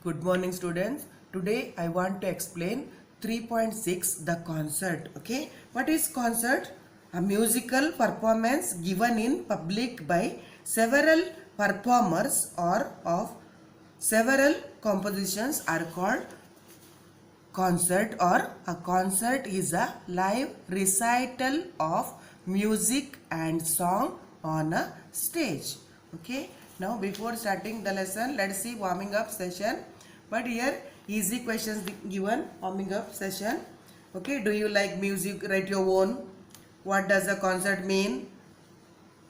Good morning, students. Today I want to explain 3.6 the concert. Okay, what is concert? A musical performance given in public by several performers or of several compositions are called concert, or a concert is a live recital of music and song on a stage. Okay, now before starting the lesson, let's see warming up session. But here easy questions given, warming up session. Okay, do you like music? Write your own. What does a concert mean?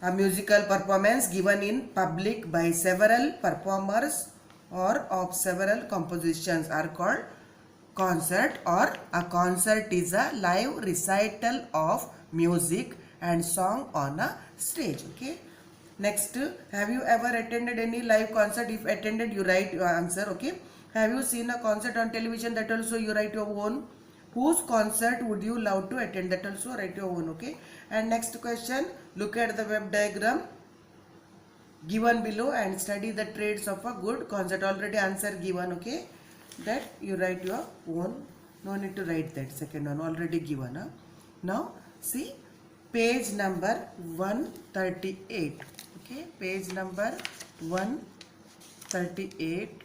A musical performance given in public by several performers or of several compositions are called concert, or a concert is a live recital of music and song on a stage. Okay, next, have you ever attended any live concert? If attended, you write your answer. Okay, have you seen a concert on television? That also you write your own. Whose concert would you love to attend? That also write your own. Okay, and next question, look at the web diagram given below and study the traits of a good concert. Already answer given. Okay, that you write your own, no need to write that second one, already given. Now see page number 138. Okay, page number 138.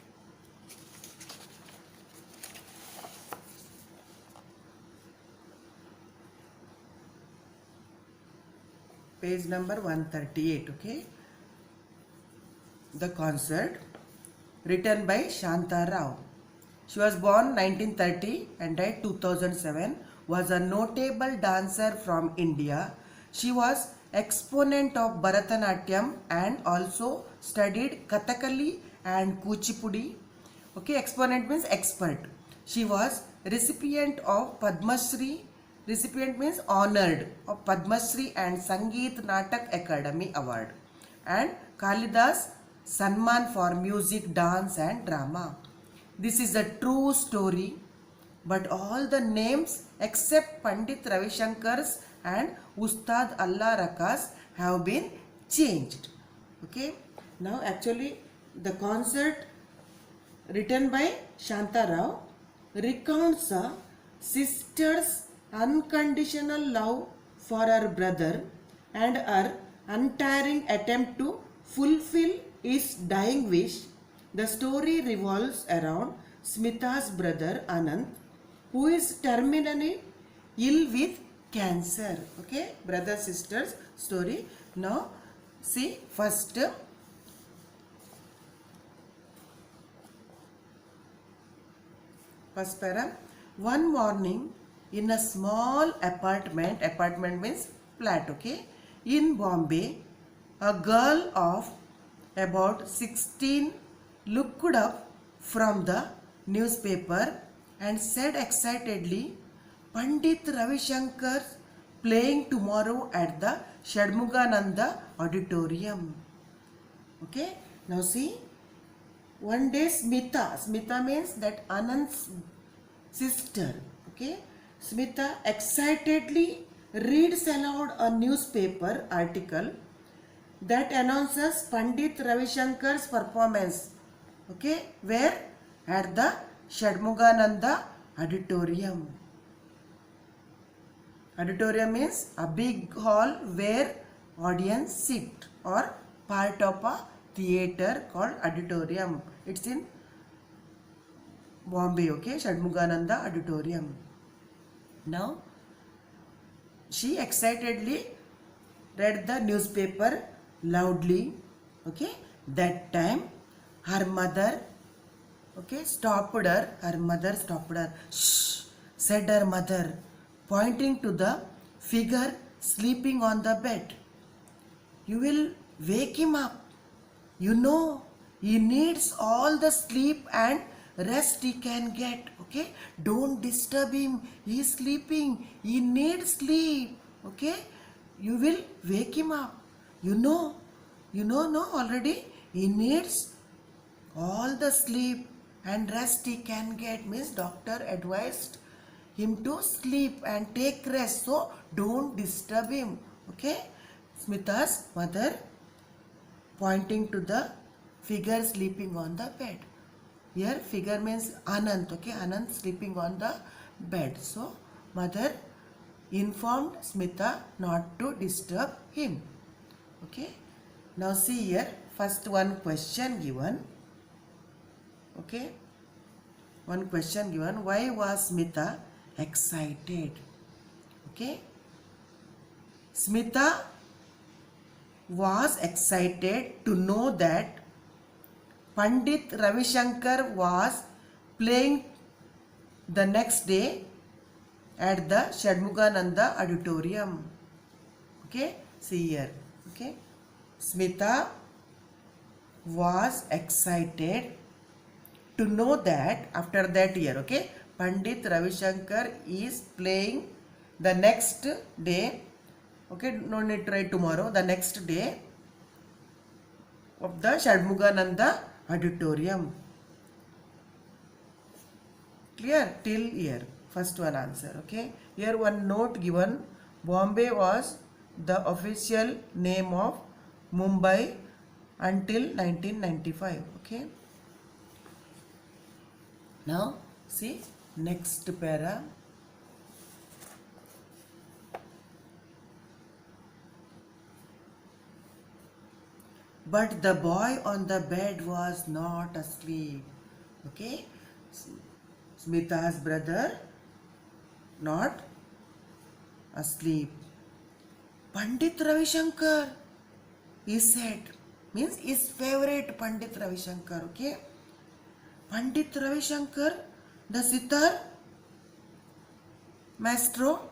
Page number 138. Okay, the concert written by Shanta Rao. She was born 1930 and died 2007, was a notable dancer from India. She was exponent of Bharatanatyam and also studied Kathakali and Kuchipudi. Okay, exponent means expert. She was recipient of Padma Shri. Recipient means honored of Padma Shri and Sangeet Natak Academy Award and Kalidas Sanman for music, dance and drama. This is a true story, but all the names except Pandit Ravi Shankar's and Ustad Allah Rakas have been changed. Okay, now actually the concert written by Shanta Rao recounts a sister's unconditional love for her brother and her untiring attempt to fulfill his dying wish. The story revolves around Smita's brother Anand, who is terminally ill with cancer. Okay, brother sister's story. Now see first para. One morning in a small apartment means flat, okay, in Bombay, a girl of about 16 looked up from the newspaper and said excitedly, Pandit Ravi Shankar playing tomorrow at the Shadmugananda auditorium. Okay, now see, one day Smita means that Anand's sister. Okay, Smita excitedly reads aloud a newspaper article that announces Pandit Ravi Shankar's performance. Okay, where? At the Shadmugananda auditorium. Auditorium means a big hall where audience sit, or part of a theater called auditorium. It's in Bombay. Okay, Shadmugananda auditorium. Now she excitedly read the newspaper loudly. Okay, that time her mother, okay, stopped her. Her mother stopped her. Shh, said her mother, pointing to the figure sleeping on the bed. You will wake him up. You know, he needs all the sleep and rest he can get. Okay, don't disturb him. He is sleeping. He needs sleep. Okay, you will wake him up. You know no already. He needs all the sleep and rest he can get. Means doctor advised him to sleep and take rest. So don't disturb him. Okay, Smita's mother pointing to the figure sleeping on the bed. Here figure means Anant. Okay, Anant sleeping on the bed. So mother informed Smita not to disturb him. Okay. Now see here, first one question given. Okay. One question given. Why was Smita excited? Okay. Smita was excited to know that Pandit Ravi Shankar was playing the next day at the Shadmugananda auditorium. Okay, see here. Okay, Smita was excited to know that after that year, okay, Pandit Ravi Shankar is playing the next day. Okay, no need to write tomorrow, the next day of the Shadmugananda auditorium. Clear till here. First one answer. Okay. Here one note given. Bombay was the official name of Mumbai until 1995. Okay. Now see next para. But the boy on the bed was not asleep. Okay. Smita's brother not asleep. Pandit Ravi Shankar, he said, means his favorite Pandit Ravi Shankar. Okay. Pandit Ravi Shankar, the sitar maestro.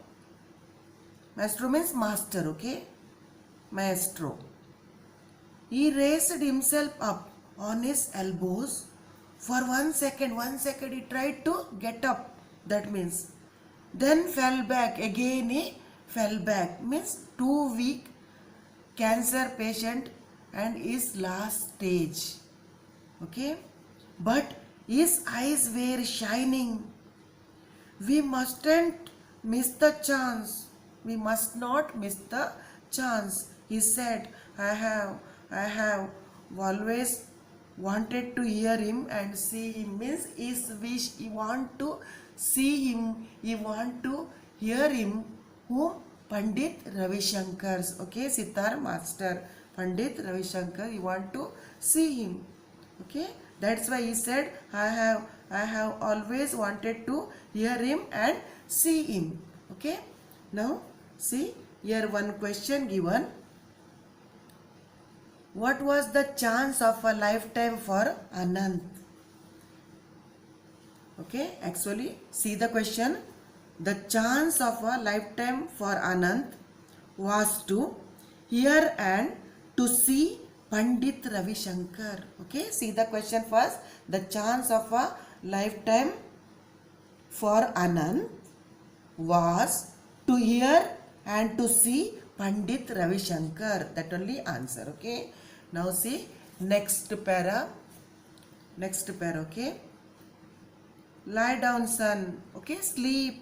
Maestro means master. Okay. Maestro. He raised himself up on his elbows for 1 second. 1 second he tried to get up. That means. Then fell back. Again he fell back. Means too weak cancer patient and his last stage. Okay. But his eyes were shining. We mustn't miss the chance. We must not miss the chance. He said, I have always wanted to hear him and see him. Means his wish, he want to see him, he want to hear him. Who? Pandit Ravi Shankar's. Okay, sitar master. Pandit Ravi Shankar, he want to see him. Okay, that's why he said, I have always wanted to hear him and see him. Okay, now see here one question given. What was the chance of a lifetime for Anant? Okay, actually see the question. The chance of a lifetime for Anant was to hear and to see Pandit Ravi Shankar. Okay, see the question first. The chance of a lifetime for Anant was to hear and to see Pandit Ravi Shankar. That only answer. Okay. Now see next para. Next para. Okay. Lie down, son. Okay. Sleep.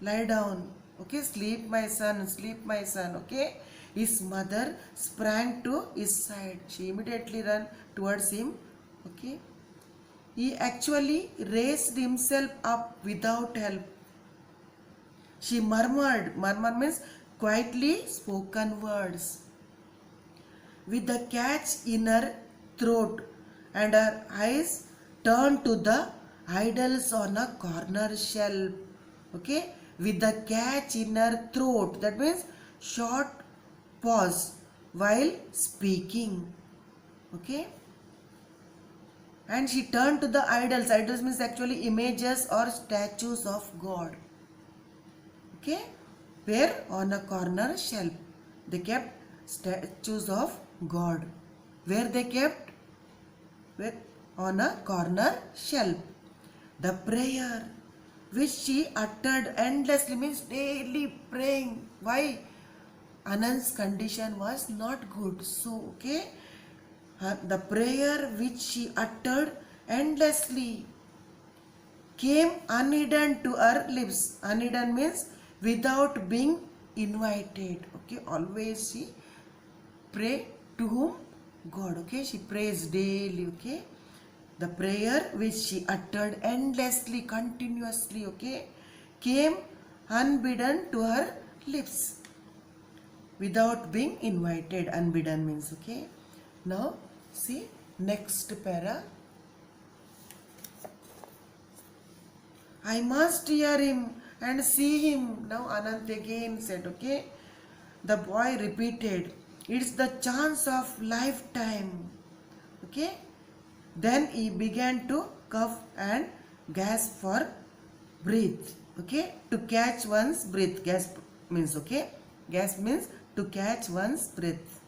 Lie down. Okay. Sleep, my son. Sleep, my son. Okay. His mother sprang to his side. She immediately ran towards him. Okay. He actually raised himself up without help. She murmured. Murmur means quietly spoken words. With the catch in her throat and her eyes turned to the idols on a corner shelf. Okay. With the catch in her throat. That means short pause while speaking. Okay. And she turned to the idols. Idols means actually images or statues of God. Okay. Where on a corner shelf they kept statues of God. Where they kept? Where? On a corner shelf. The prayer which she uttered endlessly means daily praying. Why? Anand's condition was not good. So, okay, the prayer which she uttered endlessly came unhidden to her lips. Unhidden means without being invited. Okay, always she pray to whom? God. Okay, she prays daily. Okay, The prayer which she uttered endlessly, continuously, okay, came unbidden to her lips without being invited. Unbidden means, okay. Now, see next para. I must hear him and see him. Now Anant again said, okay. The boy repeated, it's the chance of lifetime. Okay. Then he began to cough and gasp for breath. Okay. To catch one's breath. Gasp means, okay. Gasp means to catch one's breath.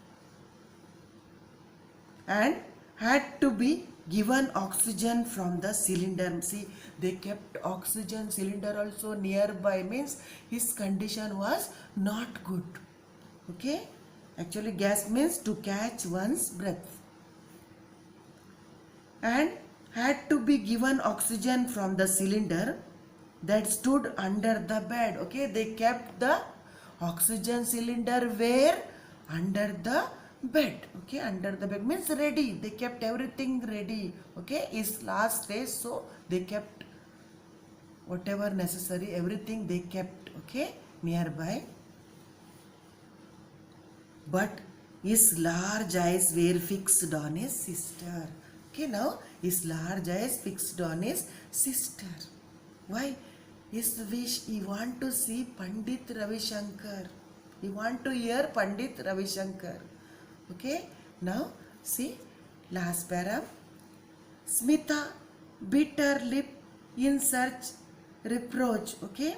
And had to be given oxygen from the cylinder. See, they kept oxygen cylinder also nearby, means his condition was not good. Okay, actually gasp means to catch one's breath. And had to be given oxygen from the cylinder that stood under the bed. Okay, they kept the oxygen cylinder where? Under the bed. Okay, under the bed means ready. They kept everything ready. Okay, is last stage, so they kept whatever necessary, everything they kept, okay, nearby. But his large eyes were fixed on his sister. Okay, now his large eyes fixed on his sister. Why? His wish, he want to see Pandit Ravi Shankar. He want to hear Pandit Ravi Shankar. Okay, now see last para. Smita bit her lip in such reproach. Okay,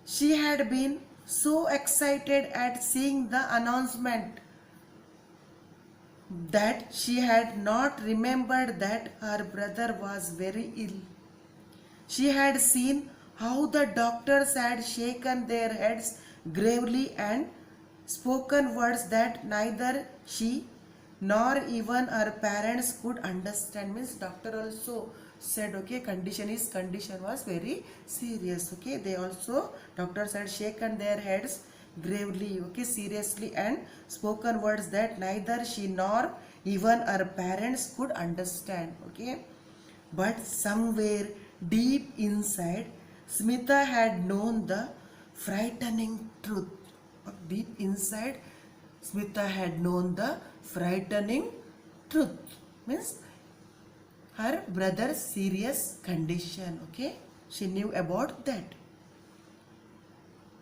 she had been so excited at seeing the announcement that she had not remembered that her brother was very ill. She had seen how the doctors had shaken their heads gravely and spoken words that neither she nor even her parents could understand. Means doctor also said, okay, condition was very serious. Okay, they also, doctors had shaken their heads gravely, okay, seriously, and spoken words that neither she nor even her parents could understand. Okay, but somewhere deep inside, Smita had known the frightening truth. Deep inside, Smita had known the frightening truth. Means her brother's serious condition. Okay, she knew about that.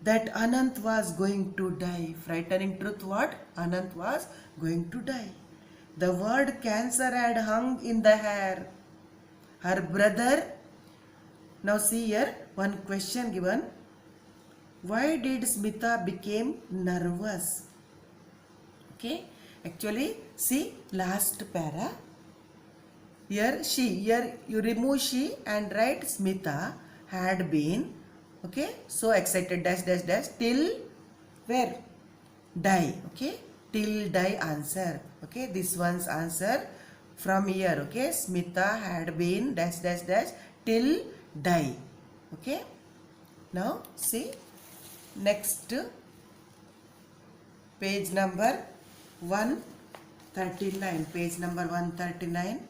That Anant was going to die. Frightening truth what? Anant was going to die. The word cancer had hung in the air. Her brother, now see here, one question given. Why did Smita became nervous? Okay, actually see last para. Here you remove she and write Smita had been, okay, so excited dash dash dash till where? Die. Okay, till die answer. Okay, this one's answer from here. Okay, Smita had been dash dash dash till die. Okay, now see next page number 139. Page number 139.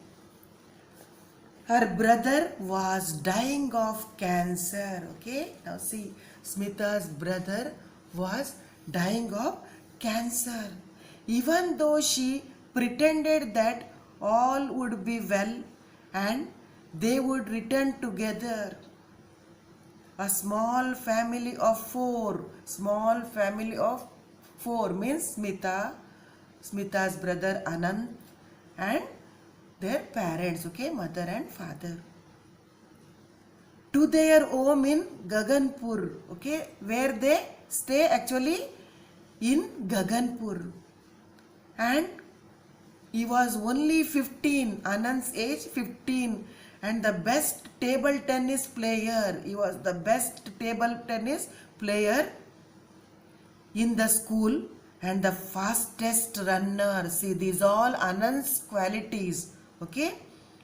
Her brother was dying of cancer. Okay, now see, Smita's brother was dying of cancer. Even though she pretended that all would be well and they would return together. A small family of four. Small family of four means Smita's brother Anant and their parents, okay, mother and father, to their home in Gaganpur. Okay, where they stay actually in Gaganpur. And he was only 15, Anand's age 15, and the best table tennis player. He was the best table tennis player in the school and the fastest runner. See, these all Anand's qualities. Okay,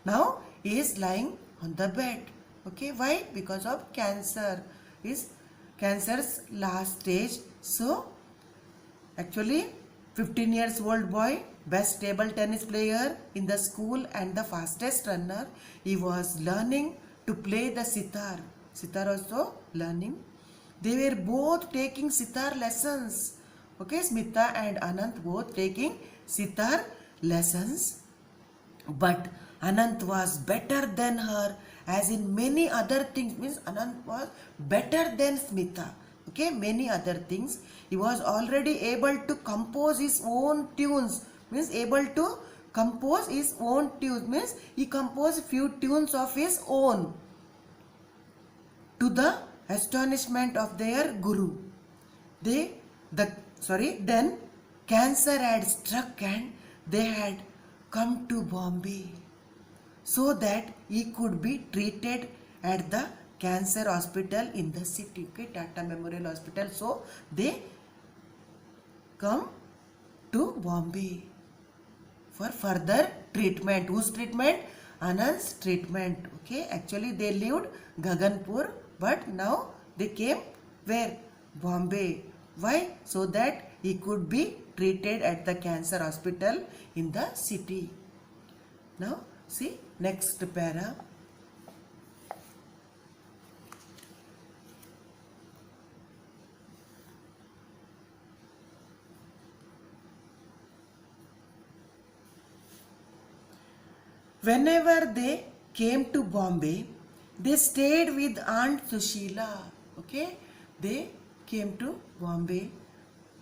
now he is lying on the bed. Okay, why? Because of cancer. Is cancer's last stage. So actually 15 years old boy, best table tennis player in the school and the fastest runner. He was learning to play the sitar. Sitar also learning. They were both taking sitar lessons. Okay, Smita and Anant both taking sitar lessons. But Anant was better than her, as in many other things. Means Anant was better than Smita. Okay, many other things. He was already able to compose his own tunes. Means able to compose his own tunes. Means he composed few tunes of his own, to the astonishment of their guru. Then cancer had struck and they had come to Bombay so that he could be treated at the cancer hospital in the city. Okay, Tata Memorial Hospital. So they come to Bombay for further treatment. Whose treatment? Anand's treatment. Okay, actually they lived Gaganpur, but now they came where? Bombay. Why? So that he could be treated at the cancer hospital in the city. Now see next para. Whenever they came to Bombay, they stayed with Aunt Sushila. Okay, they came to Bombay,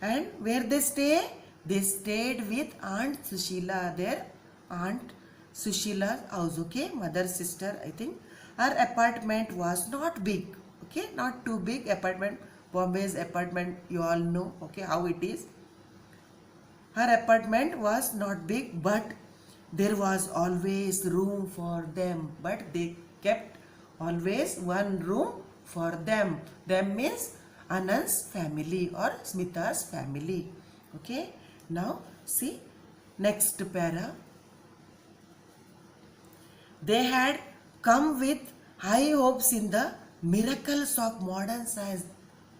and where they stay? They stayed with Aunt Sushila, their Aunt Sushila's house. Okay, mother sister. I think her apartment was not big. Okay, not too big apartment. Bombay's apartment, you all know. Okay, how it is. Her apartment was not big, but there was always room for them. But they kept always one room for them. Them means Anand's family or Smita's family. Okay. Now see next para. They had come with high hopes in the miracles of modern science.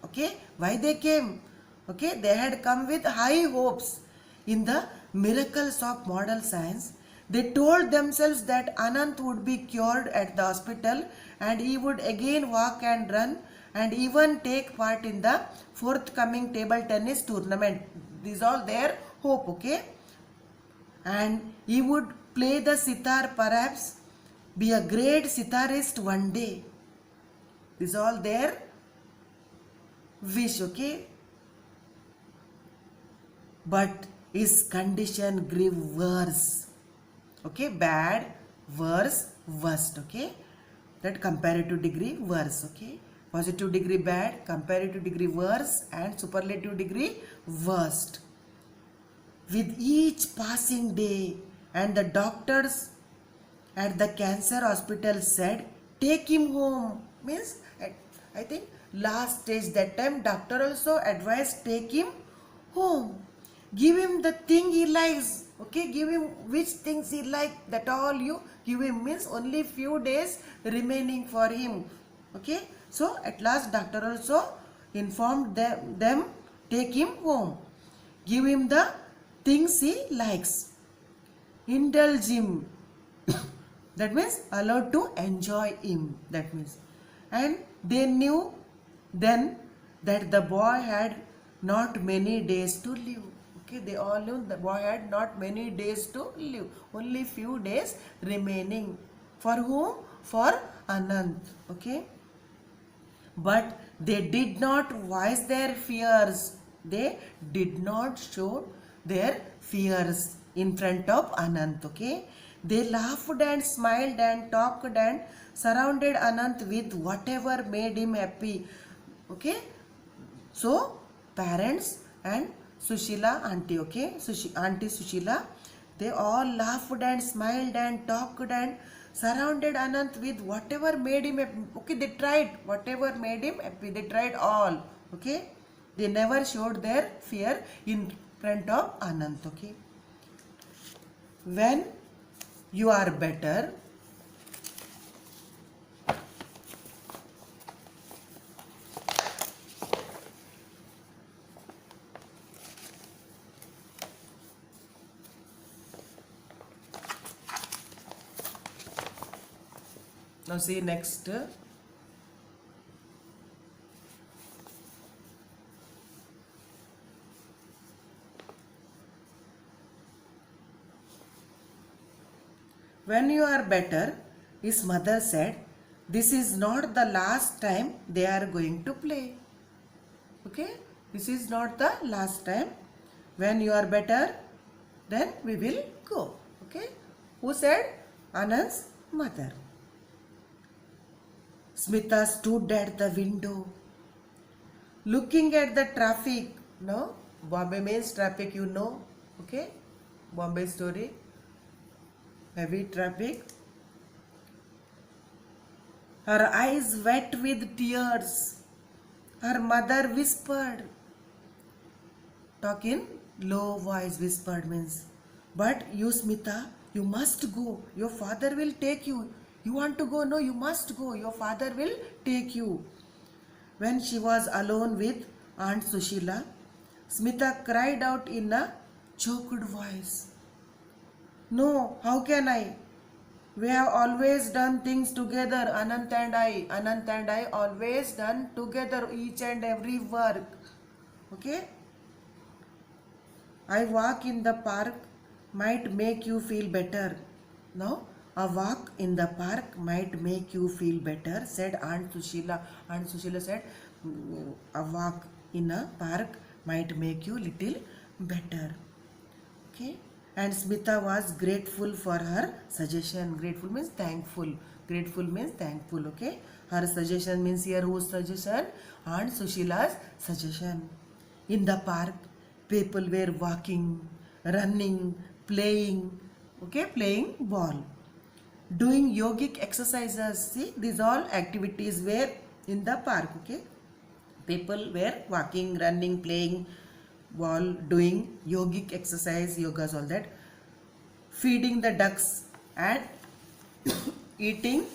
Okay. Why they came? Okay. They had come with high hopes in the miracles of modern science. They told themselves that Anant would be cured at the hospital and he would again walk and run and even take part in the forthcoming table tennis tournament. These all their hope, okay? And he would play the sitar, perhaps be a great sitarist one day. These all their wish, okay? But his condition grew worse. Okay, bad, worse, worst. Okay, that comparative degree worse. Okay, positive degree bad, comparative degree worse, and superlative degree worst. With each passing day, and the doctors at the cancer hospital said, "Take him home." Means, I think last stage that time doctor also advised take him home. Give him the thing he likes. Okay, give him which things he like. That all you give him. Means only few days remaining for him. Okay, so at last doctor also informed them take him home. Give him the things he likes. Indulge him. That means allowed to enjoy him. That means, and they knew then that the boy had not many days to live. Okay, they all knew the boy had not many days to live. Only few days remaining. For whom? For Anand. Okay. But they did not voice their fears. They did not show their fears in front of Anant. Okay. They laughed and smiled and talked and surrounded Anant with whatever made him happy. Okay. So, parents and Sushila auntie, okay, auntie Sushila, they all laughed and smiled and talked and surrounded Anant with whatever made him happy. Okay, they tried whatever made him happy. They tried all. Okay, they never showed their fear in front of Anant. Okay, when you are better, Now see next. When you are better, his mother said, this is not the last time they are going to play. Okay, this is not the last time. When you are better, then we will go. Okay, who said? Anand's mother. Smita stood at the window, looking at the traffic. No, Bombay means traffic, you know. Okay, Bombay story. Heavy traffic. Her eyes wet with tears. Her mother whispered. Talk in low voice, whispered means. But you, Smita, you must go. Your father will take you. You want to go? No, you must go. Your father will take you. When she was alone with Aunt Sushila, Smita cried out in a choked voice. No, how can I? We have always done things together, Anant and I. Anant and I always done together each and every work. Okay? I walk in the park might make you feel better. No? A walk in the park might make you feel better, said Aunt Sushila. Aunt Sushila said, a walk in a park might make you little better. Okay? And Smita was grateful for her suggestion. Grateful means thankful. Grateful means thankful. Okay? Her suggestion means here whose suggestion? Aunt Sushila's suggestion. In the park, people were walking, running, playing. Okay? Playing ball. Doing yogic exercises. See, these all activities were in the park. Okay? People were walking, running, playing ball, doing yogic exercise, yogas, all that, feeding the ducks and eating